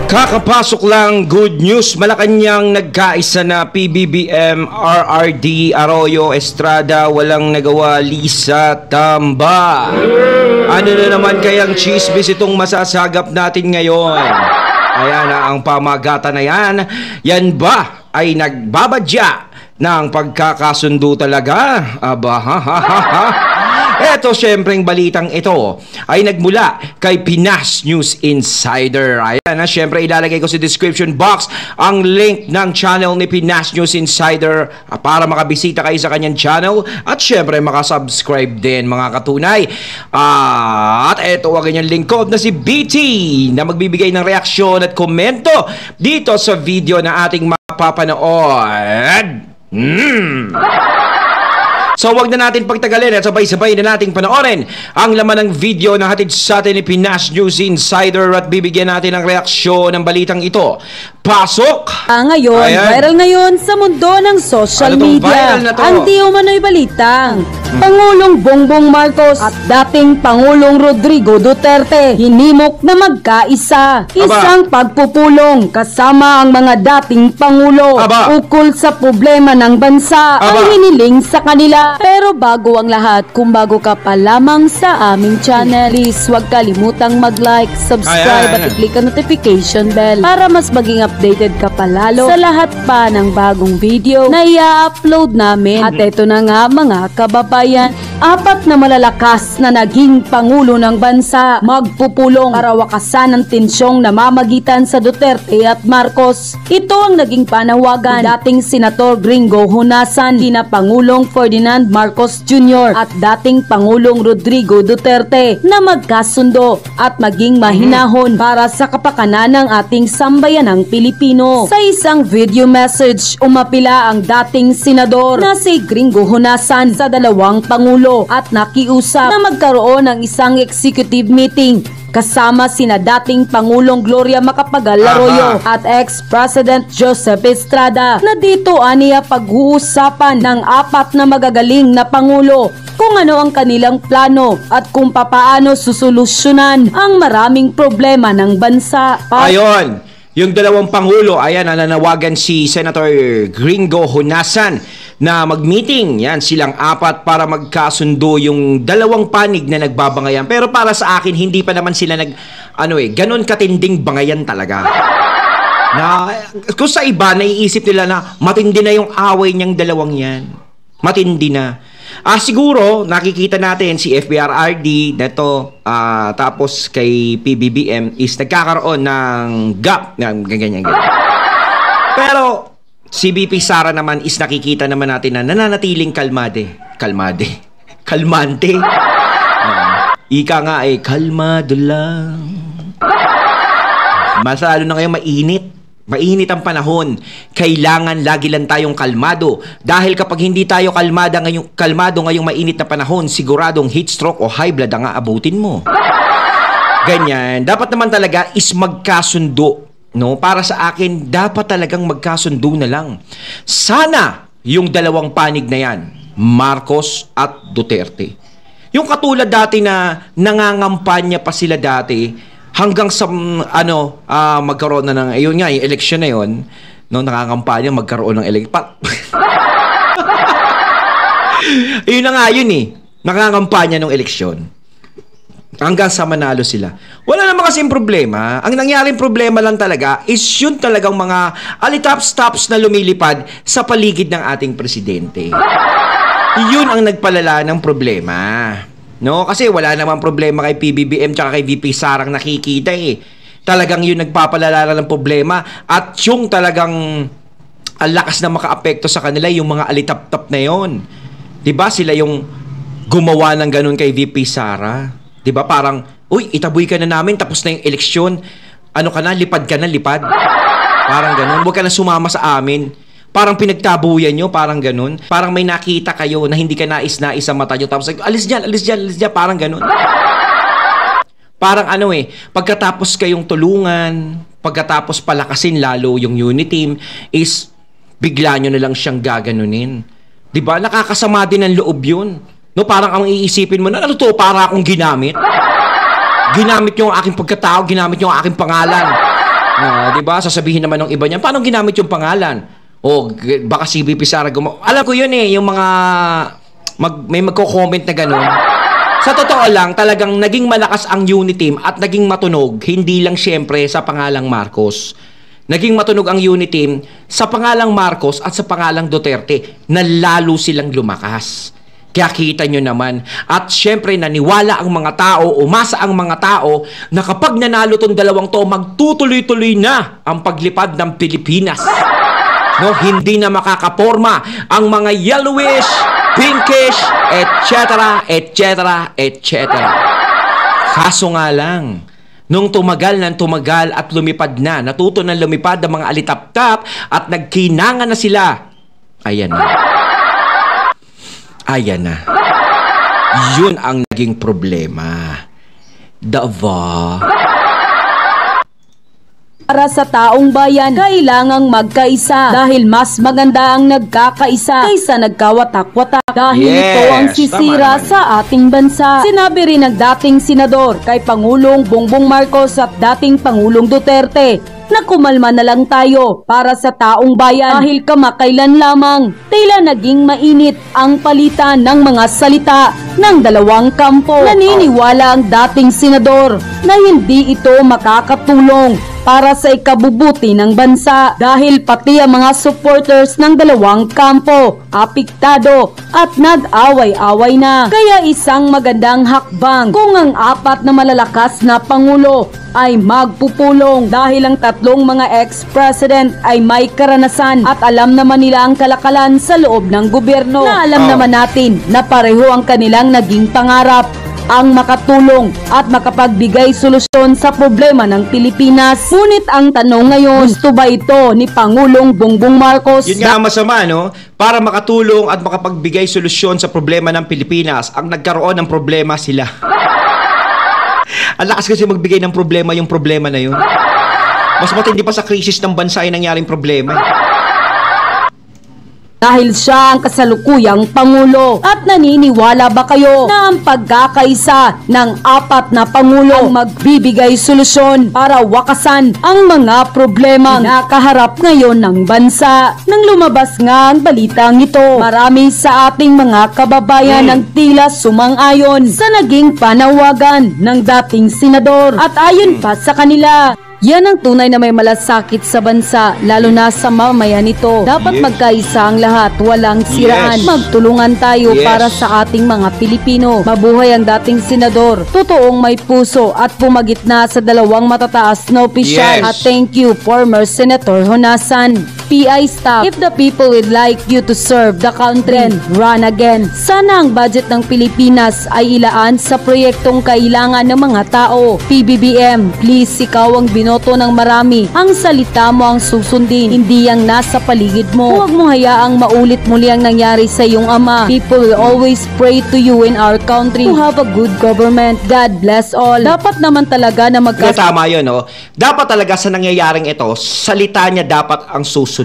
Kakapasok lang, good news. Malacanang nagkaisa na PBBM, RRD, Arroyo, Estrada, walang nagawa, Lisa Tamba. Ano na naman kayang chismis itong masasagap natin ngayon? Ayan na ang pamagatan na yan. Yan ba ay nagbabadya ng pagkakasundo talaga? Aba, ha ha ha ha. Eto, syempreng balitang ito ay nagmula kay Pinas News Insider. Ayan na, syempre ilalagay ko sa description box ang link ng channel ni Pinas News Insider para makabisita kayo sa kanyang channel at syempre makasubscribe din, mga katunay. At eto ang kanyang lingkod na si BT na magbibigay ng reaksyon at komento dito sa video na ating mapapanood. So wag na natin pagtagalin at sabay-sabay na nating panoorin ang laman ng video na hatid sa atin ni Pinas News Insider at bibigyan natin ng reaksyon ng balitang ito. Pasok! Ngayon, viral ngayon sa mundo ng social media ang di umano'y balitang Pangulong Bongbong Marcos at dating Pangulong Rodrigo Duterte hinimok na magkaisa. Isang pagpupulong kasama ang mga dating Pangulo ukol sa problema ng bansa ang hiniling sa kanila. Pero bago ang lahat, kung bago ka pa lamang sa aming channel, please huwag kalimutang mag-like, subscribe at i-click ang notification bell para mas maging updated ka pa lalo sa lahat pa ng bagong video na i-upload namin. At eto na nga mga kababayan, 4 na malalakas na naging Pangulo ng bansa magpupulong para wakasan ang tensyong namamagitan sa Duterte at Marcos. Ito ang naging panawagan dating Senator Gringo Honasan, dina Pangulong Ferdinand Marcos Jr. at dating Pangulong Rodrigo Duterte na magkasundo at maging mahinahon para sa kapakanan ng ating sambayanang Pilipino. Sa isang video message, umapila ang dating senador na si Gringo Honasan sa dalawang Pangulo at nakiusap na magkaroon ng isang executive meeting kasama sina dating Pangulong Gloria Macapagal Arroyo at ex-President Joseph Estrada na dito aniya pag-uusapan ng 4 na magagaling na Pangulo kung ano ang kanilang plano at kung papaano susolusyonan ang maraming problema ng bansa. Ayon, yung dalawang Pangulo, ayan, nananawagan si Senator Gringo Honasan na mag-meeting, yan, silang 4 para magkasundo yung dalawang panig na nagbabangayan. Pero para sa akin, hindi pa naman sila ganon katinding bangayan talaga. Na, kung sa iba, naiisip nila na matindi na yung away niyang dalawang yan. Matindi na. Siguro, nakikita natin si FBRRD na to, tapos kay PBBM is nagkakaroon ng gap, ganyan. Pero, si BP Sara naman is nakikita naman natin na nananatiling kalmante. Ika nga ay kalmado lang. Masyado na ngayon mainit ang panahon. Kailangan lagi lang tayong kalmado. Dahil kapag hindi tayo kalmado ngayong mainit na panahon, siguradong heat stroke o high blood ang aabutin mo. Ganyan. Dapat naman talaga is magkasundo. No, para sa akin, dapat talagang magkasundo na lang. Sana yung dalawang panig na yan, Marcos at Duterte. Yung katulad dati na nangangampanya pa sila dati hanggang sa magkaroon na ng ayun nga, yung election na yun, no, nangangampanya magkaroon ng election. Yun na nga yun nangangampanya ng eleksyon. Hanggang sa manalo sila. Wala naman kasing problema. Ang nangyaring problema lang talaga is yun talagang mga alitaps-taps na lumilipad sa paligid ng ating presidente. Yun ang nagpalala ng problema. No? Kasi wala namang problema kay PBBM tsaka kay VP Sarang nakikita Talagang yun nagpapalala ng problema at yung talagang ang lakas na makaapekto sa kanila yung mga alitap-tap na yun. Diba sila yung gumawa ng ganun kay VP Sara? Diba parang, uy, itaboy ka na namin, tapos na yung eleksyon. Lipad ka na, lipad. Parang ganun. Huwag ka na sumama sa amin. Parang pinagtabuyan nyo, parang ganun. Parang may nakita kayo na hindi ka nais-nais sa mata nyo. Tapos, alis dyan, parang ganun. Parang pagkatapos kayong tulungan, pagkatapos palakasin lalo yung unity team, is bigla nyo na lang siyang gaganunin. Diba? Nakakasama din ang loob yun. No, parang ang iisipin mo na, para akong ginamit. Ginamit yung aking pagkatao, ginamit yung aking pangalan. 'Di ba? Sasabihin naman ng iba niya, paano ginamit yung pangalan? O baka si VP Sara alam ko yun yung mga may magko-comment na gano'n. Sa totoo lang, talagang naging malakas ang unity team at naging matunog, hindi lang syempre sa pangalang Marcos. Naging matunog ang unity team sa pangalang Marcos at sa pangalang Duterte na lalo silang lumakas. Kaya kita nyo naman. At syempre naniwala ang mga tao, umasa ang mga tao na kapag nanalo tong dalawang to, magtutuloy-tuloy na ang paglipad ng Pilipinas. No, hindi na makakaporma ang mga yellowish, pinkish, etc., etc., etc. Kaso nga lang, nung tumagal at lumipad na, natuto na lumipad ang mga alitap-tap at nagkinangan na sila. Ayan na. Ayan na. Yun ang naging problema. Dava. Para sa taong bayan, kailangang magkaisa dahil mas maganda ang nagkakaisa kaysa nagkawatak-watak dahil ito ang sisira sa ating bansa. Sinabi rin ng dating senador kay Pangulong Bongbong Marcos at dating Pangulong Duterte na kumalma na lang tayo para sa taong bayan dahil kamakailan lamang tila naging mainit ang palitan ng mga salita ng dalawang kampo. Naniniwala ang dating senador na hindi ito makakatulong para sa ikabubuti ng bansa dahil pati ang mga supporters ng dalawang kampo apektado at nag-away-away na. Kaya isang magandang hakbang kung ang apat na malalakas na pangulo ay magpupulong dahil ang tatlong mga ex-president ay may karanasan at alam naman nila ang kalakalan sa loob ng gobyerno na alam naman natin na pareho ang kanilang naging pangarap ang makatulong at makapagbigay solusyon sa problema ng Pilipinas. Ngunit ang tanong ngayon, gusto ba ito ni Pangulong Bongbong Marcos? Yun nga masama, no? Para makatulong at makapagbigay solusyon sa problema ng Pilipinas, ang nagkaroon ng problema sila. Ang lakas kasi magbigay ng problema yung problema na yun. Mas matindi pa sa krisis ng bansa ay nangyaring problema. Dahil siya ang kasalukuyang Pangulo. At naniniwala ba kayo na ang pagkakaisa ng apat na Pangulo ang magbibigay solusyon para wakasan ang mga problema na kaharap ngayon ng bansa? Nang lumabas nga ang balitang ito, marami sa ating mga kababayan ang tila sumang-ayon sa naging panawagan ng dating senador. At ayon pa sa kanila, yan ang tunay na may malasakit sa bansa, lalo na sa mamayan nito. Dapat magkaisa ang lahat, walang siraan. Magtulungan tayo para sa ating mga Pilipino. Mabuhay ang dating senador. Totoong may puso at pumagitna sa dalawang matataas na opisyal. At thank you, former Senator Honasan. PI staff, if the people would like you to serve the country, run again. Sana ang budget ng Pilipinas ay ilaan sa proyektong kailangan ng mga tao. PBBM, please, ikaw ang binoto ng marami. Ang salita mo ang susundin, hindi ang nasa paligid mo. Huwag mo hayaang maulit muli ang nangyari sa iyong ama. People will always pray to you in our country to have a good government. God bless all. Dapat naman talaga na tama yun, no? Dapat talaga sa nangyayaring ito, salita niya dapat ang susundin.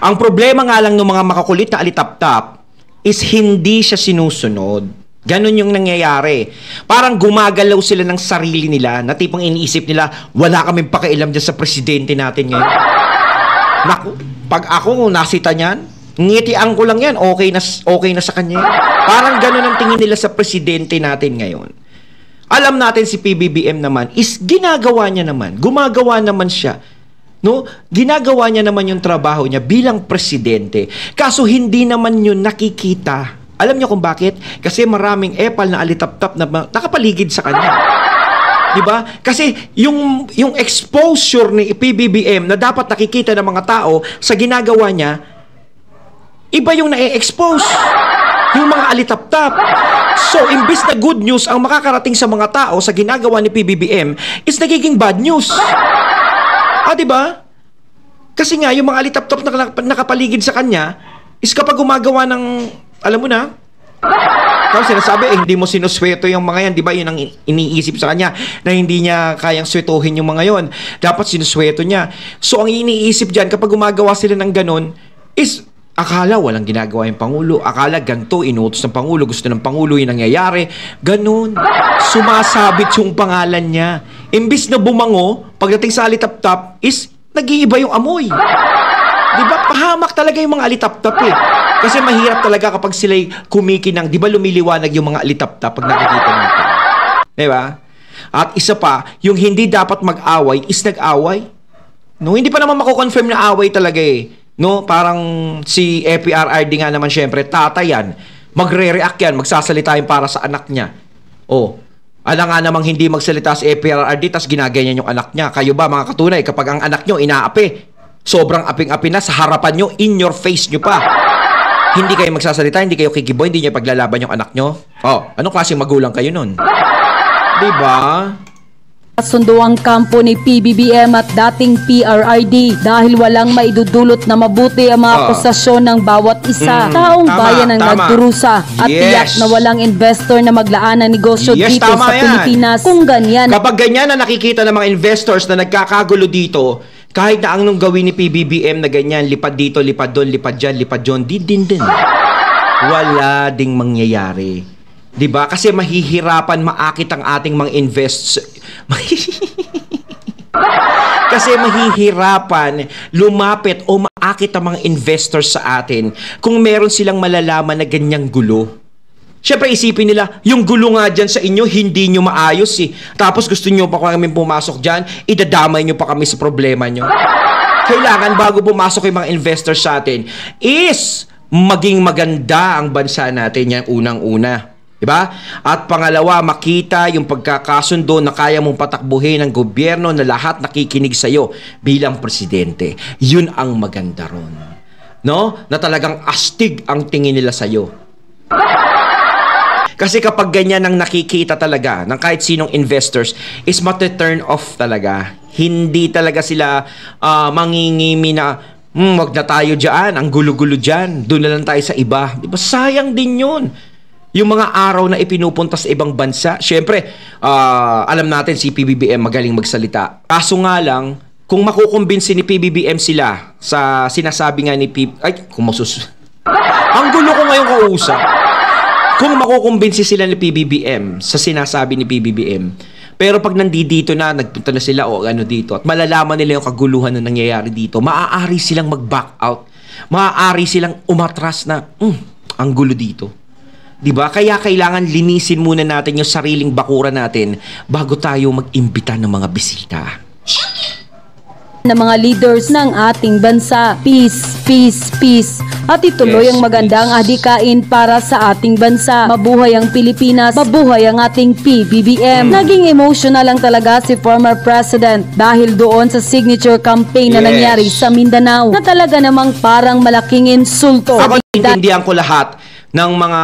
Ang problema nga lang ng mga makakulit na alitap-tap is hindi siya sinusunod. Ganon yung nangyayari. Parang gumagalaw sila ng sarili nila na tipong iniisip nila, wala kaming pakialam dyan sa presidente natin ngayon. Naku, pag ako nasita niyan, ngitian ko lang yan, okay na sa kanya. Parang ganon ang tingin nila sa presidente natin ngayon. Alam natin si PBBM naman is ginagawa niya naman, gumagawa naman siya. No? Ginagawa niya naman yung trabaho niya bilang presidente. Kaso hindi naman yun nakikita. Alam niyo kung bakit? Kasi maraming epal na alitap-tap na nakapaligid sa kanya. Diba? Kasi yung exposure ni PBBM na dapat nakikita ng mga tao sa ginagawa niya, iba yung na-expose. Yung mga alitap-tap. So, imbis na good news ang makakarating sa mga tao sa ginagawa ni PBBM is nagiging bad news. Diba? Kasi nga, yung mga alitap-tap na nakapaligid sa kanya is kapag gumagawa ng, alam mo na, tapos sinasabi, hindi mo sinusweto yung mga yan, diba? Yun ang iniisip sa kanya na hindi niya kayang swetuhin yung mga yon. Dapat sinusweto niya. So, ang iniisip dyan, kapag gumagawa sila ng ganon, is akala walang ginagawa yung Pangulo. Akala ganito, inutos ng Pangulo, gusto ng Pangulo yung nangyayari. Ganon. Sumasabit yung pangalan niya. imbis na bumango, pagdating sa alitaptap, is nag-iiba yung amoy. Di ba? Pahamak talaga yung mga alitaptap eh. Kasi mahirap talaga kapag sila'y kumikinang. Di ba lumiliwanag yung mga alitaptap pag nakikita natin? Di ba? At isa pa, yung hindi dapat mag-away is nag-away. No, hindi pa naman mako-confirm na away talaga eh. No, parang si FPRRD nga naman syempre, tata yan. Magre-react yan, magsasalita yung para sa anak niya. Oh, ala nga namang hindi magsalita si FPRRD tas ginaganyan yung anak niya. Kayo ba mga katunay, kapag ang anak nyo inaapi, sobrang aping-api na sa harapan nyo, in your face nyo pa. Hindi kayo magsasalita, hindi kayo kikiboy, hindi nyo paglalaban yung anak nyo. Oh, anong klaseng magulang kayo nun? Diba? Sundo ang kampo ni PBBM at dating PRRD dahil walang maidudulot na mabuti ang mga akusasyon ng bawat isa. Taong bayan ang nagdurusa at tiyak na walang investor na maglaan ng negosyo dito sa Pilipinas. Kung ganyan. Kapag ganyan na nakikita ng mga investors na nagkakagulo dito, kahit na ang nung gawin ni PBBM na ganyan, lipad dito, lipad doon, lipad dyan, lipad dyan, din. Wala ding mangyayari. Diba? Kasi mahihirapan maakit ang ating mga Kasi mahihirapan lumapit o maakit ang mga investors sa atin kung meron silang malalaman na ganyang gulo. Siyempre isipin nila, yung gulo nga dyan sa inyo, hindi nyo maayos eh. Tapos gusto nyo pa kami pumasok dyan, idadamay nyo pa kami sa problema nyo. Kailangan bago pumasok yung mga investors sa atin is maging maganda ang bansa natin, yan unang-una. Diba? At pangalawa, makita yung pagkakasundo na kaya mong patakbuhin ng gobyerno na lahat nakikinig sa'yo bilang presidente. Yun ang maganda ron. No? Na talagang astig ang tingin nila sa'yo. Kasi kapag ganyan ang nakikita talaga ng kahit sinong investors is mati-turn off talaga. Hindi talaga sila mangingimi na wag na tayo dyan, ang gulo-gulo dyan, doon na lang tayo sa iba. Diba? Sayang din yun. Yung mga araw na ipinupunta sa ibang bansa, syempre, alam natin si PBBM magaling magsalita. Kaso nga lang, kung makukumbinsi ni PBBM sila sa sinasabi nga ni ang gulo ko ngayong kausap. Kung makukumbinsi sila ni PBBM sa sinasabi ni PBBM, pero pag nandito na, nagpunta na sila o ano dito, at malalaman nila yung kaguluhan na nangyayari dito, maaari silang mag-back out. Maaari silang umatras na, ang gulo dito. Diba? Kaya kailangan linisin muna natin yung sariling bakuran natin bago tayo mag-imbita ng mga bisita. Na mga leaders ng ating bansa. Peace, peace, peace. At ituloy ang magandang adhikain para sa ating bansa. Mabuhay ang Pilipinas, mabuhay ang ating PBBM. Naging emotional lang talaga si former president dahil doon sa signature campaign na nangyari sa Mindanao na talaga namang parang malaking insulto. Ako intindihan ko lahat ng mga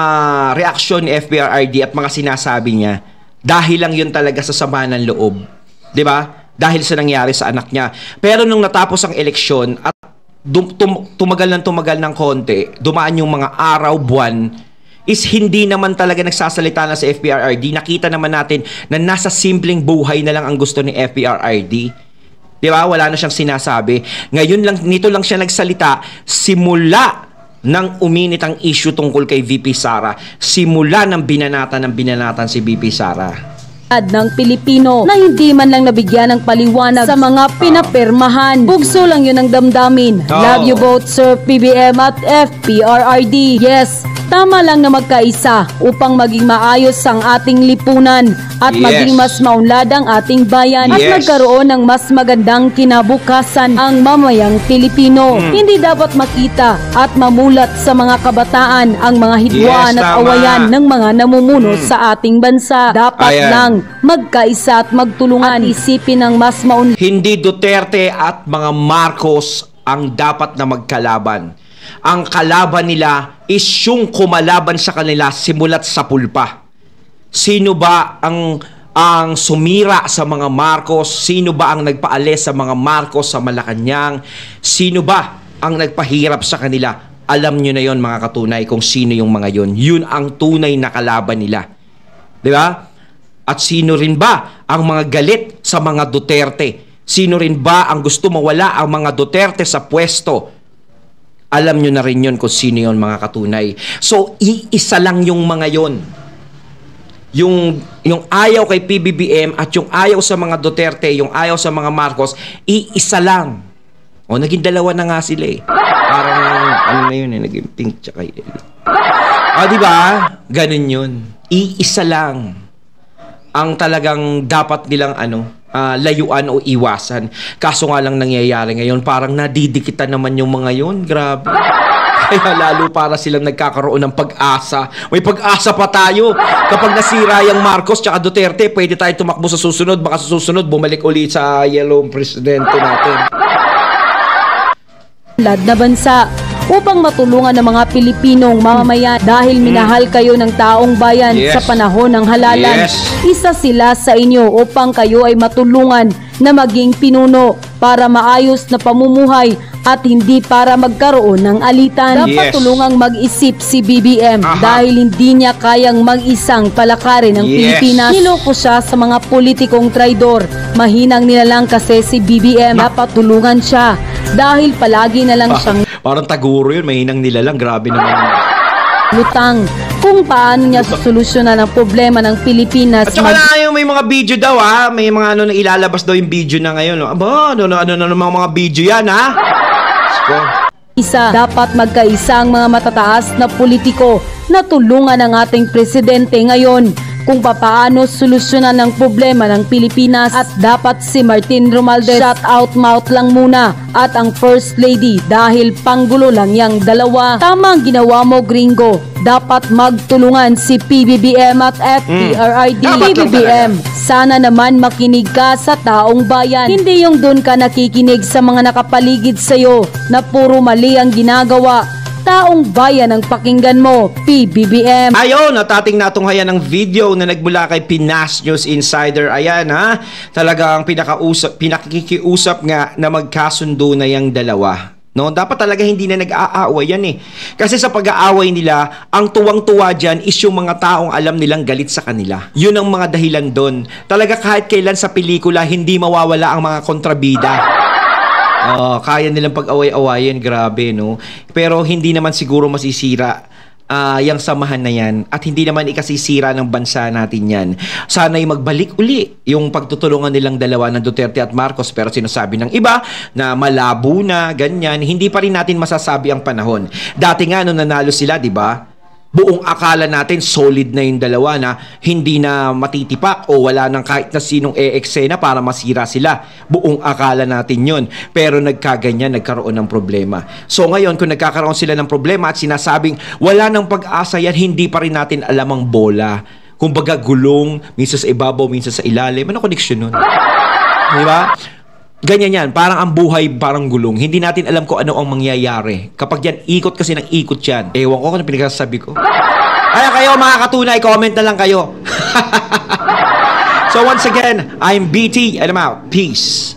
reaksyon ni FPRRD at mga sinasabi niya dahil lang yun talaga sa sama ng loob. 'Di ba? Dahil sa nangyari sa anak niya. Pero nung natapos ang eleksyon at tumagal ng konti, dumaan yung mga araw, buwan, is hindi naman talaga nagsasalita na sa FPRRD. Nakita naman natin na nasa simpleng buhay na lang ang gusto ni FPRRD. 'Di ba? Wala na siyang sinasabi. Ngayon lang, nito lang siya nagsalita simula nang uminit ang issue tungkol kay VP Sara, simula ng binanatan si VP Sara ng Pilipino na hindi man lang nabigyan ng paliwanag sa mga pinapirmahan. Bugso lang yun ang damdamin. Love you both, Sir PBM at FPRRD. Yes, tama lang na magkaisa upang maging maayos ang ating lipunan at maging mas maunlad ang ating bayan at magkaroon ng mas magandang kinabukasan ang mamayang Pilipino. Hindi dapat makita at mamulat sa mga kabataan ang mga hidwaan at awayan ng mga namumuno sa ating bansa. Dapat lang magkaisa at magtulungan at isipin ng mas maunlad. Hindi Duterte at mga Marcos ang dapat na magkalaban. Ang kalaban nila is yung kumalaban sa kanila simulat sa pulpa. Sino ba ang sumira sa mga Marcos? Sino ba ang nagpaalis sa mga Marcos sa Malacanang? Sino ba ang nagpahirap sa kanila? Alam nyo na yon mga katunay kung sino yung mga yon. Yun ang tunay na kalaban nila. Di ba? At sino rin ba ang mga galit sa mga Duterte? Sino rin ba ang gusto mawala ang mga Duterte sa pwesto? Alam nyo na rin yun kung sino yun mga katunay. So, iisa lang yung mga yon. yung ayaw kay PBBM at yung ayaw sa mga Duterte, yung ayaw sa mga Marcos, iisa lang. O, naging dalawa na nga sila eh. Parang, ano na yun eh, naging pink tsaka yellow. Di ba? Ganun yun. Iisa lang ang talagang dapat nilang layuan o iwasan. Kaso nga lang nangyayari ngayon, parang nadidikitan naman yung mga yun. Grabe. Kaya lalo para silang nagkakaroon ng pag-asa. May pag-asa pa tayo. Kapag nasira yung Marcos tsaka Duterte, pwede tayo tumakbo sa susunod. Baka sa susunod, bumalik ulit sa yellow presidente natin. Lad na bansa upang matulungan ng mga Pilipinong mamamayan dahil minahal kayo ng taong bayan sa panahon ng halalan. Isa sila sa inyo upang kayo ay matulungan na maging pinuno para maayos na pamumuhay at hindi para magkaroon ng alitan. Dapat tulungang mag-isip si BBM dahil hindi niya kayang mag-isang palakarin ng Pilipinas. Niloko siya sa mga politikong traidor. Mahinang nilalang kasi si BBM. Dapat tulungan siya dahil palagi na lang siyang parang taguro yun, mahinang nilalang. Grabe naman. Lutang kung paano niya solusyonan ang problema ng Pilipinas. At saka na yung may mga video daw may mga na ilalabas daw yung video na ngayon. Aba, ano mga video yan Dapat magkaisa ang mga matataas na politiko na tulungan ang ating presidente ngayon kung papaano solusyonan ang problema ng Pilipinas at dapat si Martin Romualdez shut out mouth lang muna at ang First Lady dahil panggulo lang yang dalawa. Tama ang ginawa mo, gringo. Dapat magtulungan si PBBM at FPRRD. PBBM, sana naman makinig ka sa taong bayan. Hindi yung doon ka nakikinig sa mga nakapaligid sa'yo na puro mali ang ginagawa. Taong bayan ang pakinggan mo, PBBM. Ayon, natating natunghayan ng video na nagmula kay Pinas News Insider. Ayan talagang pinakikiusap nga na magkasundo na yung dalawa. No, dapat talaga hindi na nag-aaway yan Kasi sa pag-aaway nila, ang tuwang-tuwa dyan is yung mga taong alam nilang galit sa kanila. Yun ang mga dahilan doon. Talaga kahit kailan sa pelikula, hindi mawawala ang mga kontrabida. Kaya nilang pag-away-awayin, grabe, no? Pero hindi naman siguro masisira yung samahan na yan at hindi naman ikasisira ng bansa natin yan. Sana'y magbalik uli yung pagtutulungan nilang dalawa ng Duterte at Marcos, pero sinasabi ng iba na malabo na, ganyan. Hindi pa rin natin masasabi ang panahon. Dati nga nung nanalo sila, di ba? Buong akala natin solid na yung dalawa na hindi na matitipak o wala nang kahit na sinong eksena para masira sila. Buong akala natin yun. Pero nagkaganyan, nagkaroon ng problema. So ngayon, kung nagkakaroon sila ng problema at sinasabing wala nang pag-asa yan, hindi pa rin natin alam ang bola. Kumbaga gulong, minsan sa ibabaw, minsan sa ilalim. Ano connection nun? Di ba? Ganyan yan, parang ang buhay parang gulong. Hindi natin alam kung ano ang mangyayari. Kapag yan, ikot kasi ng ikot yan. Ewan ko kung ano pinagsasabi ko. Kaya kayo mga katunay, comment na lang kayo. So once again, I'm BT and I'm out. Peace.